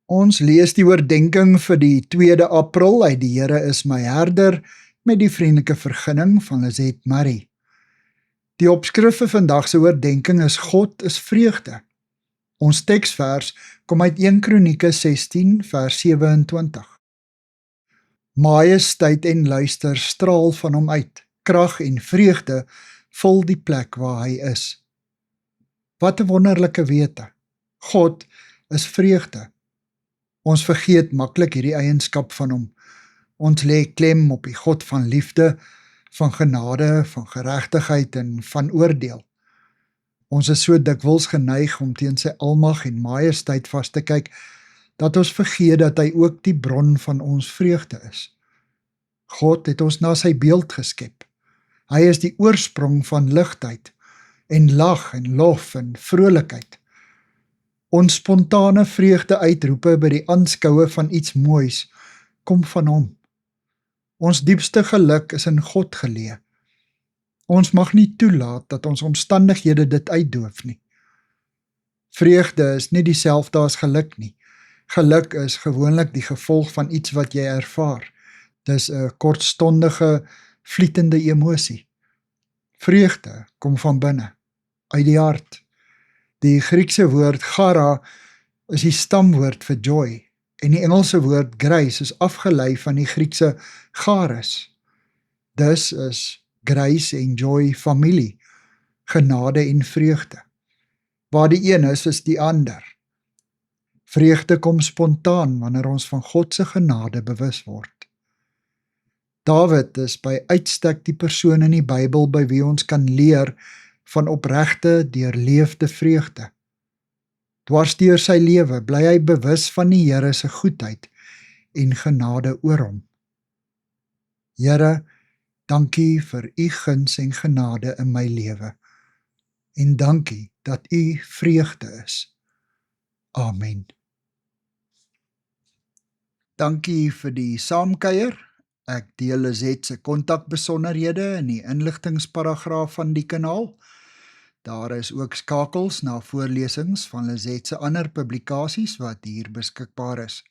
Ons lees die oordenking vir die 2de April uit Die Here is my herder met die vriendelike vergunning van Lizette Murray. Die opskrif vir vandag se oordenking is God is vreugde. Ons teksvers kom uit 1 Kronieke 16 vers 27. Majesteit en luister straal van hom uit, krag en vreugde vul die plek waar hy is. Wat 'n wonderlike wete. God is vreugde. Ons vergeet maklik hierdie eienskap van hom. Ons lê klem op die God van liefde, van genade, van geregtigheid en van oordeel. Ons is so dikwels geneig om teen sy almag en majesteit vas te kyk, dat ons vergeet dat hy ook die bron van ons vreugde is. God het ons na sy beeld geskep. Hy is die oorsprong van ligtheid en lag en lof en vrolikheid. Ons spontane vreugde-uitroepe by die aanskoue van iets moois kom van hom. Ons diepste geluk is in God geleë. Ons mag nie toelaat dat ons omstandighede dit uitdoof nie. Vreugde is nie dieselfde as geluk nie. Geluk is gewoonlik die gevolg van iets wat jy ervaar. Dis 'n kortstondige, vlietende emosie. Vreugde kom van binne, uit die hart. Die Griekse woord chara is die stamwoord vir joy en die Engelse woord grace is afgelei van die Griekse charis. Dus is grace en joy familie, genade en vreugde. Waar die een is die ander. Vreugde kom spontaan wanneer ons van God se genade bewus word. Dawid is by uitstek die persoon in die Bybel by wie ons kan leer van opregte, deurleefde vreugde. Dwars deur sy lewe bly hy bewus van die Here se goedheid en genade oor hom. Here, dankie vir u guns en genade in my lewe. En dankie dat u vreugde is. Amen. Dankie vir die saamkuier. Ek deel Lizette se kontakbesonderhede in die inligtingsparagraaf van die kanaal. Daar is ook skakels na voorlesings van Lizette se ander publikasies wat hier beskikbaar is.